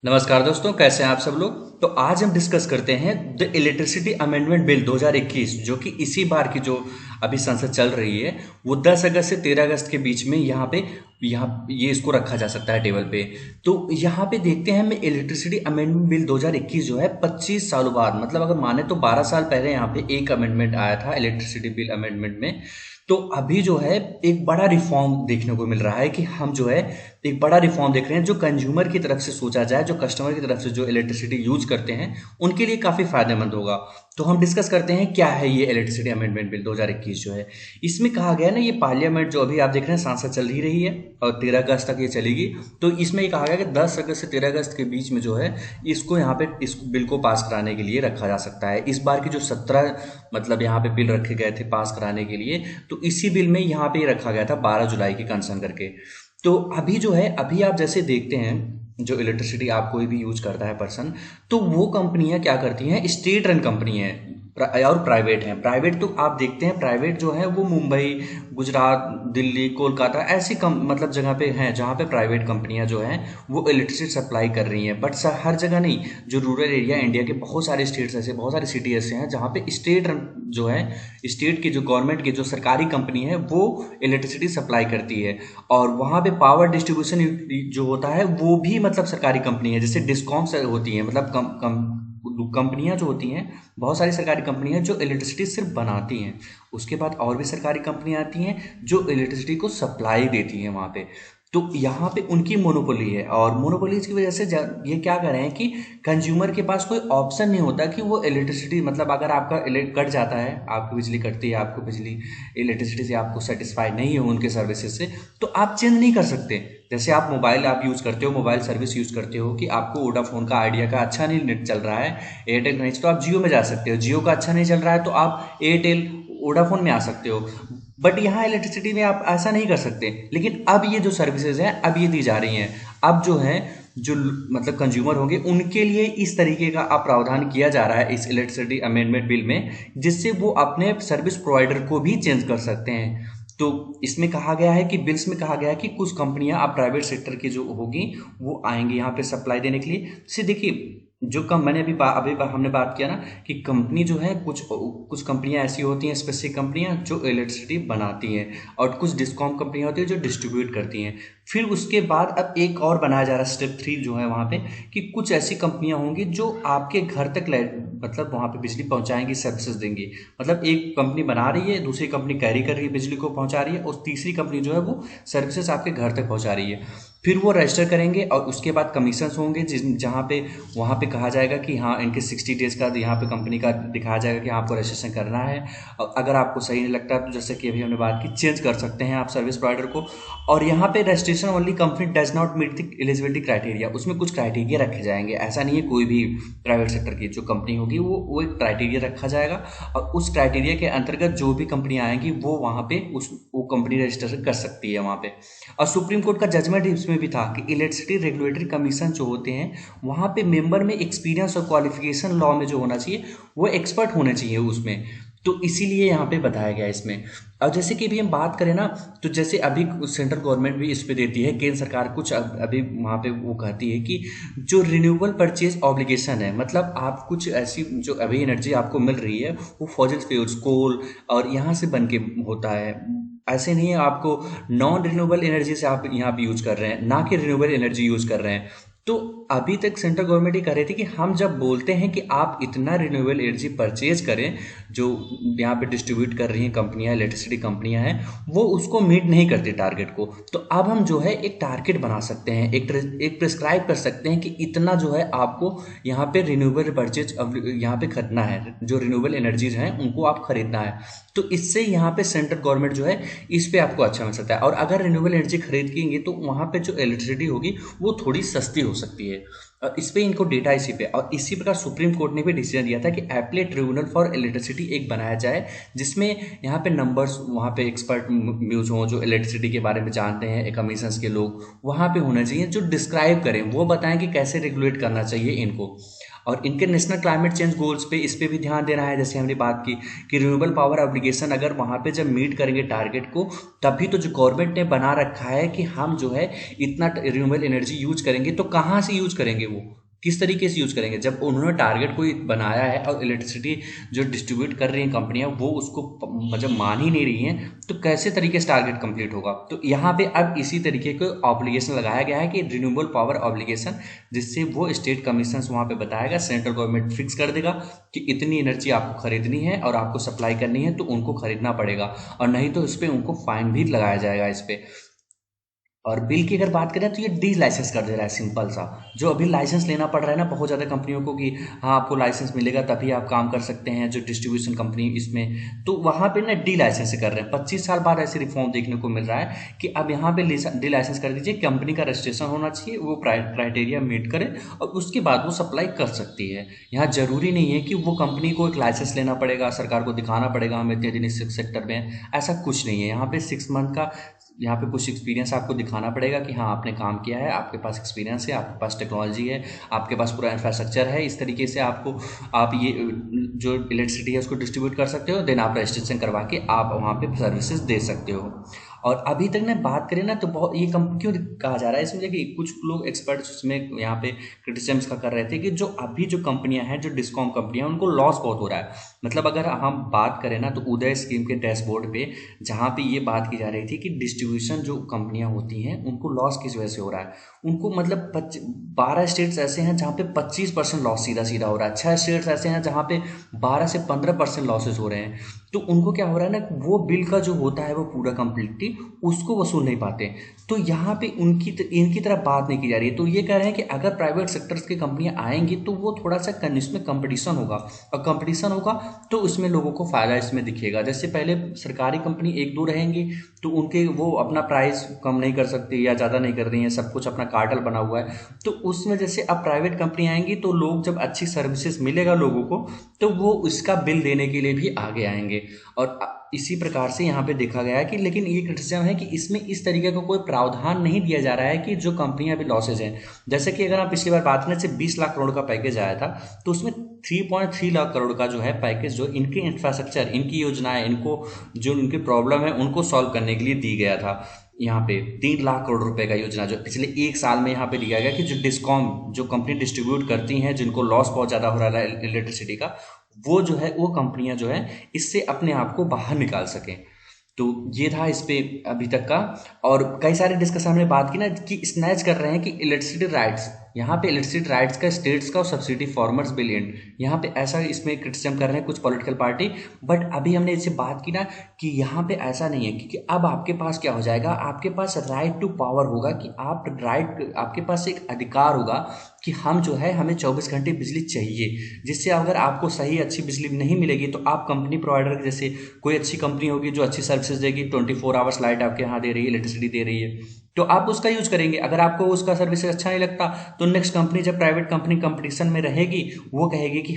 नमस्कार दोस्तों, कैसे हैं आप सब लोग। तो आज हम डिस्कस करते हैं द इलेक्ट्रिसिटी अमेंडमेंट बिल 2021, जो कि इसी बार की जो अभी संसद चल रही है वो 10 अगस्त से 13 अगस्त के बीच में यहाँ ये इसको रखा जा सकता है टेबल पे। तो यहाँ पे देखते हैं हमें इलेक्ट्रिसिटी अमेंडमेंट बिल 2021 जो है 25 सालों बाद, मतलब अगर माने तो 12 साल पहले यहाँ पे एक अमेंडमेंट आया था इलेक्ट्रिसिटी बिल अमेंडमेंट में। तो अभी जो है एक बड़ा रिफॉर्म देखने को मिल रहा है कि हम जो है एक बड़ा रिफॉर्म देख रहे हैं जो कंज्यूमर की तरफ से सोचा जाए, जो कस्टमर की तरफ से जो इलेक्ट्रिसिटी यूज करते हैं उनके लिए काफ़ी फायदेमंद होगा। तो हम डिस्कस करते हैं क्या है ये इलेक्ट्रिसिटी अमेंडमेंट बिल 2021 जो है। इसमें कहा गया है ना, ये पार्लियामेंट जो अभी आप देख रहे हैं सांसद चल ही रही है और 13 अगस्त तक ये चलेगी। तो इसमें ये कहा गया कि 10 अगस्त से 13 अगस्त के बीच में जो है इसको यहाँ पे इस बिल को पास कराने के लिए रखा जा सकता है। इस बार की जो 17 मतलब यहाँ पे बिल रखे गए थे पास कराने के लिए, तो इसी बिल में यहाँ पे रखा गया था 12 जुलाई की कंसर्न करके। तो अभी जो है, अभी आप जैसे देखते हैं जो इलेक्ट्रिसिटी आप कोई भी यूज करता है पर्सन, तो वो कंपनियां क्या करती हैं, स्टेट रन कंपनी है और प्राइवेट हैं। प्राइवेट तो आप देखते हैं प्राइवेट जो है वो मुंबई, गुजरात, दिल्ली, कोलकाता ऐसी मतलब जगह पे हैं जहाँ पे प्राइवेट कंपनियां जो हैं वो इलेक्ट्रिसिटी सप्लाई कर रही हैं। बट हर जगह नहीं, जो रूरल एरिया इंडिया के बहुत सारे स्टेट्स ऐसे, बहुत सारे सिटी ऐसे हैं जहाँ पे स्टेट रन जो है, स्टेट की जो गवर्नमेंट की जो सरकारी कंपनी है वो इलेक्ट्रिसिटी सप्लाई करती है। और वहाँ पे पावर डिस्ट्रीब्यूशन जो होता है वो भी मतलब सरकारी कंपनी है, जैसे डिस्कॉम्स होती है, मतलब कंपनियां जो होती हैं, बहुत सारी सरकारी कंपनियां जो इलेक्ट्रिसिटी सिर्फ बनाती हैं। उसके बाद और भी सरकारी कंपनियां आती हैं जो इलेक्ट्रिसिटी को सप्लाई देती हैं वहाँ पे। तो यहाँ पे उनकी मोनोपोली है और मोनोपोली की वजह से ये क्या कर रहे हैं कि कंज्यूमर के पास कोई ऑप्शन नहीं होता कि वो इलेक्ट्रिसिटी, मतलब अगर आपका कट जाता है, आपकी बिजली कटती है, आपको बिजली इलेक्ट्रिसिटी से आपको सेटिस्फाई नहीं हो उनके सर्विसेज से, तो आप चेंज नहीं कर सकते। जैसे आप मोबाइल आप यूज़ करते हो, मोबाइल सर्विस यूज़ करते हो कि आपको वोडाफोन का, आइडिया का अच्छा नहीं नेट चल रहा है, एयरटेल नहीं, तो आप जियो में जा सकते हो। जियो का अच्छा नहीं चल रहा है तो आप एयरटेल, वोडाफोन में आ सकते हो। बट यहाँ इलेक्ट्रिसिटी में आप ऐसा नहीं कर सकते। लेकिन अब ये जो सर्विसेज हैं अब ये दी जा रही हैं। अब जो है जो मतलब कंज्यूमर होंगे उनके लिए इस तरीके का प्रावधान किया जा रहा है इस इलेक्ट्रिसिटी अमेंडमेंट बिल में, जिससे वो अपने सर्विस प्रोवाइडर को भी चेंज कर सकते हैं। तो इसमें कहा गया है कि बिल्स में कहा गया है कि कुछ कंपनियां अब प्राइवेट सेक्टर की जो होगी वो आएंगी यहाँ पे सप्लाई देने के लिए। जैसे देखिए, जो कम मैंने हमने बात किया ना कि कंपनी जो है, कुछ कुछ कंपनियां ऐसी होती हैं, स्पेसिफिक कंपनियां जो इलेक्ट्रिसिटी बनाती हैं, और कुछ डिस्कॉम कंपनियां होती हैं जो डिस्ट्रीब्यूट करती हैं। फिर उसके बाद अब एक और बनाया जा रहा है स्टेप 3 जो है वहाँ पे, कि कुछ ऐसी कंपनियां होंगी जो आपके घर तक मतलब वहाँ पे बिजली पहुँचाएंगी, सर्विसेज देंगी। मतलब एक कंपनी बना रही है, दूसरी कंपनी कैरी कर रही है, बिजली को पहुँचा रही है, और तीसरी कंपनी जो है वो सर्विसेज आपके घर तक पहुँचा रही है। फिर वो रजिस्टर करेंगे और उसके बाद कमीशन होंगे जहाँ पे वहाँ पे कहा जाएगा कि हाँ इनके 60 डेज का यहाँ पे कंपनी का दिखाया जाएगा कि आपको रजिस्ट्रेशन करना है। और अगर आपको सही नहीं लगता तो जैसे कि अभी हमने बात की, चेंज कर सकते हैं आप सर्विस प्रोवाइडर को। और यहाँ पे registration only company does not meet the eligibility criteria, उसमें कुछ क्राइटेरिया रखे जाएंगे। ऐसा नहीं है कोई भी प्राइवेट सेक्टर की जो कंपनी होगी वो एक क्राइटेरिया रखा जाएगा, और उस क्राइटेरिया के अंतर्गत जो भी कंपनी आएंगी वो वहाँ पे वो कंपनी रजिस्ट्रेशन कर सकती है वहाँ पे। और सुप्रीम कोर्ट का जजमेंट इसमें भी था कि इलेक्ट्रिसिटी रेगुलेटरी कमीशन जो होते हैं वहाँ पे मेंबर में एक्सपीरियंस और क्वालिफिकेशन लॉ में जो होना चाहिए वो एक्सपर्ट होने चाहिए उसमें। तो इसीलिए यहाँ पे बताया गया इसमें। अब जैसे कि अभी हम बात करें ना, तो जैसे अभी सेंट्रल गवर्नमेंट भी इस पे देती है, केंद्र सरकार कुछ अभी वहाँ पे वो कहती है कि जो रिन्यूएबल परचेज ऑब्लिगेशन है, मतलब आप कुछ ऐसी जो अभी एनर्जी आपको मिल रही है वो फॉसिल फ्यूल्स, कोल और यहाँ से बन के होता है। ऐसे नहीं है आपको नॉन रिन्यूएबल एनर्जी से आप यहाँ पे यूज कर रहे हैं, ना कि रिन्यूएबल एनर्जी यूज कर रहे हैं। तो अभी तक सेंट्रल गवर्नमेंट ये कह रही थी कि हम जब बोलते हैं कि आप इतना रिन्यूएबल एनर्जी परचेज करें, जो यहाँ पे डिस्ट्रीब्यूट कर रही हैं कंपनियां, इलेक्ट्रिसिटी कंपनियां हैं, वो उसको मीट नहीं करती टारगेट को। तो अब हम जो है एक टारगेट बना सकते हैं, एक प्रिस्क्राइब कर सकते हैं कि इतना जो है आपको यहाँ पे रिन्यूएबल परचेज यहाँ पे खरीदना है, जो रिन्यूएबल एनर्जीज हैं उनको आप खरीदना है। तो इससे यहाँ पे सेंट्रल गवर्नमेंट जो है इस पे आपको अच्छा मिल सकता है। और अगर रिन्यूएबल एनर्जी खरीदेंगे तो वहाँ पे जो इलेक्ट्रिसिटी होगी वो थोड़ी सस्ती हो सकती है। और इस पे इनको डेटा इसी पे, और इसी प्रकार सुप्रीम कोर्ट ने भी डिसीजन दिया था कि एपलेट ट्रिब्यूनल फॉर इलेक्ट्रिसिटी एक बनाया जाए, जिसमें यहाँ पे नंबर्स, वहाँ पे एक्सपर्ट म्यूज हों जो इलेक्ट्रिसिटी के बारे में जानते हैं, कमीशंस के लोग वहाँ पे होने चाहिए जो डिस्क्राइब करें, वो बताएं कि कैसे रेगुलेट करना चाहिए इनको। और इनके नेशनल क्लाइमेट चेंज गोल्स पे इस पे भी ध्यान देना है, जैसे हमने बात की कि रिन्यूएबल पावर ऑब्लिगेशन अगर वहाँ पे जब मीट करेंगे टारगेट को, तभी तो जो गवर्नमेंट ने बना रखा है कि हम जो है इतना रिन्यूएबल एनर्जी यूज करेंगे, तो कहाँ से यूज करेंगे, वो किस तरीके से यूज करेंगे। जब उन्होंने टारगेट कोई बनाया है और इलेक्ट्रिसिटी जो डिस्ट्रीब्यूट कर रही हैं कंपनियां वो उसको मतलब मान ही नहीं रही हैं, तो कैसे तरीके से टारगेट कंप्लीट होगा। तो यहाँ पे अब इसी तरीके को ऑब्लिगेशन लगाया गया है कि रिन्यूएबल पावर ऑब्लिगेशन, जिससे वो स्टेट कमीशन वहाँ पे बताएगा, सेंट्रल गवर्नमेंट फिक्स कर देगा कि इतनी एनर्जी आपको खरीदनी है और आपको सप्लाई करनी है, तो उनको खरीदना पड़ेगा, और नहीं तो इस पर उनको फाइन भी लगाया जाएगा इस पर। और बिल की अगर बात करें तो ये डी लाइसेंस कर दे रहा है, सिंपल सा। जो अभी लाइसेंस लेना पड़ रहा है ना बहुत ज़्यादा कंपनियों को कि हाँ आपको लाइसेंस मिलेगा तभी आप काम कर सकते हैं, जो डिस्ट्रीब्यूशन कंपनी इसमें, तो वहाँ पे ना डी लाइसेंस से कर रहे हैं। 25 साल बाद ऐसे रिफॉर्म देखने को मिल रहा है कि अब यहाँ पे डी लाइसेंस कर दीजिए, कंपनी का रजिस्ट्रेशन होना चाहिए, वो क्राइटेरिया मीट करे और उसके बाद वो सप्लाई कर सकती है। यहाँ जरूरी नहीं है कि वो कंपनी को एक लाइसेंस लेना पड़ेगा, सरकार को दिखाना पड़ेगा हम इतने दिन इस सेक्टर में, ऐसा कुछ नहीं है। यहाँ पे 6 मंथ का यहाँ पे कुछ एक्सपीरियंस आपको दिखाना पड़ेगा कि हाँ आपने काम किया है, आपके पास एक्सपीरियंस है, आपके पास टेक्नोलॉजी है, आपके पास पूरा इंफ्रास्ट्रक्चर है, इस तरीके से आपको आप ये जो इलेक्ट्रिसिटी है उसको डिस्ट्रीब्यूट कर सकते हो, देन आप रजिस्ट्रेशन करवा के आप वहाँ पे सर्विसेज दे सकते हो। और अभी तक ना बात करें ना तो बहुत ये कम क्यों कहा जा रहा है इसमें, देखिए कुछ लोग एक्सपर्ट्स उसमें यहाँ पे क्रिटिसिज्म का कर रहे थे कि जो अभी जो कंपनियां हैं, जो डिस्कॉम कंपनियां, उनको लॉस बहुत हो रहा है। मतलब अगर हम बात करें ना तो उदय स्कीम के डैशबोर्ड पे जहाँ पे ये बात की जा रही थी कि डिस्ट्रीब्यूशन जो कंपनियां होती हैं उनको लॉस किस वजह से हो रहा है, उनको मतलब 12 स्टेट्स ऐसे हैं जहाँ पे 25% लॉस सीधा सीधा हो रहा है, 6 स्टेट्स ऐसे हैं जहाँ पे 12 से 15% लॉसेज हो रहे हैं। तो उनको क्या हो रहा है ना, वो बिल का जो होता है वो पूरा कंप्लीटली उसको वसूल नहीं पाते। तो यहाँ पे इनकी तरफ बात नहीं की जा रही है। तो ये कह रहे हैं कि अगर प्राइवेट सेक्टर्स की कंपनियां आएंगी तो वो थोड़ा सा इसमें कंपटीशन होगा, और कंपटीशन होगा तो उसमें लोगों को फायदा इसमें दिखेगा। जैसे पहले सरकारी कंपनी 1-2 रहेंगी तो उनके वो अपना प्राइस कम नहीं कर सकती या ज़्यादा नहीं कर रही हैं, सब कुछ अपना कार्टेल बना हुआ है। तो उसमें जैसे अब प्राइवेट कंपनी आएंगी तो लोग जब अच्छी सर्विसेज मिलेगा लोगों को तो वो उसका बिल देने के लिए भी आगे आएंगे। और इसी प्रकार से यहाँ पे देखा गया है कि, लेकिन ये क्रिटिसिज्म है कि इसमें इस तरीके का कोई प्रावधान नहीं दिया जा रहा है कि जो कंपनियां अभी लॉसेज हैं, जैसे कि अगर आप पिछली बार बात करें से 20 लाख करोड़ का पैकेज आया था, तो उसमें 3.3 लाख करोड़ का जो है पैकेज जो इनके इंफ्रास्ट्रक्चर, इनकी योजनाएं, इनको जो उनकी प्रॉब्लम है उनको सॉल्व करने के लिए दी गया था। यहाँ पे 3 लाख करोड़ रुपए का योजना जो पिछले 1 साल में यहाँ पे दिया गया कि जो डिस्कॉम जो कंपनी डिस्ट्रीब्यूट करती हैं, जिनको लॉस बहुत ज़्यादा हो रहा है इलेक्ट्रिसिटी का, वो जो है वो कंपनियां जो है इससे अपने आप को बाहर निकाल सकें। तो ये था इस पे अभी तक का। और कई सारे डिस्कशन हमने बात की ना कि स्नैच कर रहे हैं कि इलेक्ट्रिसिटी राइट्स, यहाँ पे इलेक्ट्रिसिटी राइट्स का स्टेट्स का और सब्सिडी फार्मर्स बिल एंड, यहाँ पे ऐसा इसमें क्रिटिसिज्म कर रहे हैं कुछ पॉलिटिकल पार्टी। बट अभी हमने इससे बात की ना कि यहाँ पे ऐसा नहीं है, क्योंकि अब आपके पास क्या हो जाएगा, आपके पास राइट टू पावर होगा कि आप राइट, आपके पास एक अधिकार होगा कि हम जो है हमें 24 घंटे बिजली चाहिए, जिससे अगर आपको सही अच्छी बिजली नहीं मिलेगी तो आप कंपनी प्रोवाइडर, जैसे कोई अच्छी कंपनी होगी जो अच्छी सर्विसेज देगी, 24 आवर्स लाइट आपके यहाँ दे रही है, इलेक्ट्रिसिटी दे रही है, तो आप उसका यूज करेंगे। अगर आपको उसका सर्विस अच्छा नहीं लगता तो नेक्स्ट कंपनी, जब प्राइवेट कंपनी कंपटीशन में रहेगी, वो कहेगी कि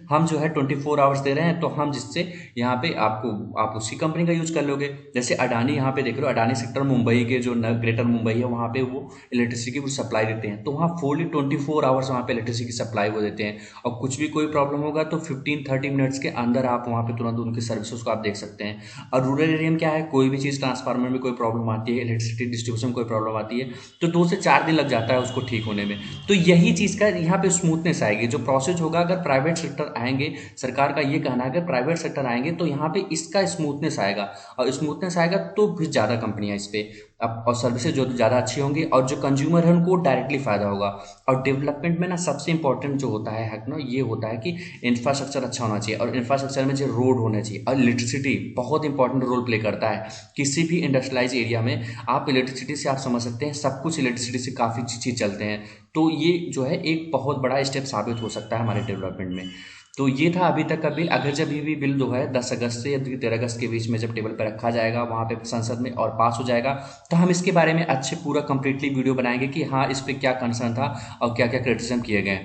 हम जो है 24 आवर्स दे रहे हैं, तो हम जिससे यहाँ पे आप उसी कंपनी का यूज कर लोगे। जैसे अडानी, यहाँ पे देख लो, अडानी सेक्टर मुंबई के जो ग्रेटर मुंबई है वहाँ पे वो इलेक्ट्रिसिटी की सप्लाई देते हैं, तो वहाँ फुली 24 आवर्स वहाँ पे इलेक्ट्रिसिटी की सप्लाई वो देते हैं। और कुछ भी कोई प्रॉब्लम होगा तो 15-30 मिनट्स के अंदर आप वहाँ पे तुरंत उनकी सर्विसेज को आप देख सकते हैं। और रूरल एरिया में क्या है, कोई भी चीज़ ट्रांसफार्मर में कोई प्रॉब्लम आती है, इलेक्ट्रिसिटी डिस्ट्रीब्यूशन कोई प्रॉब्लम आती है, तो 2 से 4 दिन लग जाता है उसको ठीक होने में। तो यही चीज़ का यहाँ पे स्मूथनेस आएगी, जो प्रोसेस होगा अगर प्राइवेट सेक्टर आएंगे, सरकार का ये कहना है अगर प्राइवेट सेक्टर आएंगे तो यहाँ पे इसका स्मूथनेस आएगा, और स्मूथनेस आएगा तो फिर ज़्यादा कंपनियाँ इस पे अब, और सर्विसेज जो ज़्यादा अच्छी होंगी, और जो कंज्यूमर है उनको डायरेक्टली फ़ायदा होगा। और डेवलपमेंट में ना सबसे इंपॉर्टेंट जो होता है ना, ये होता है कि इंफ्रास्ट्रक्चर अच्छा होना चाहिए, और इंफ्रास्ट्रक्चर में जो रोड होना चाहिए, और इलेक्ट्रिसिटी बहुत इंपॉर्टेंट रोल प्ले करता है किसी भी इंडस्ट्रियलाइज एरिया में। आप इलेक्ट्रिसिटी से आप समझ सकते हैं सब कुछ इलेक्ट्रिसिटी से काफ़ी चीज़ चलते हैं, तो ये जो है एक बहुत बड़ा स्टेप साबित हो सकता है हमारे डेवलपमेंट में। तो ये था अभी तक का बिल। अगर जब ये भी बिल जो है 10 अगस्त से या 13 अगस्त के बीच में जब टेबल पर रखा जाएगा वहाँ पे संसद में और पास हो जाएगा, तो हम इसके बारे में अच्छे पूरा कंप्लीटली वीडियो बनाएंगे कि हाँ इस पर क्या कंसर्न था और क्या क्या क्रिटिसिज्म किए गए।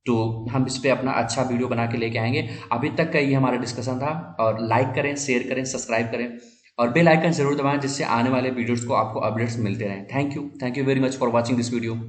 तो हम इस पर अपना अच्छा वीडियो बना के लेके आएंगे। अभी तक का ये हमारा डिस्कशन था, और लाइक करें, शेयर करें, सब्सक्राइब करें, और बेल आइकन जरूर दबाएं, जिससे आने वाले वीडियोज़ को आपको अपडेट्स मिलते रहें। Thank you very much for watching this video.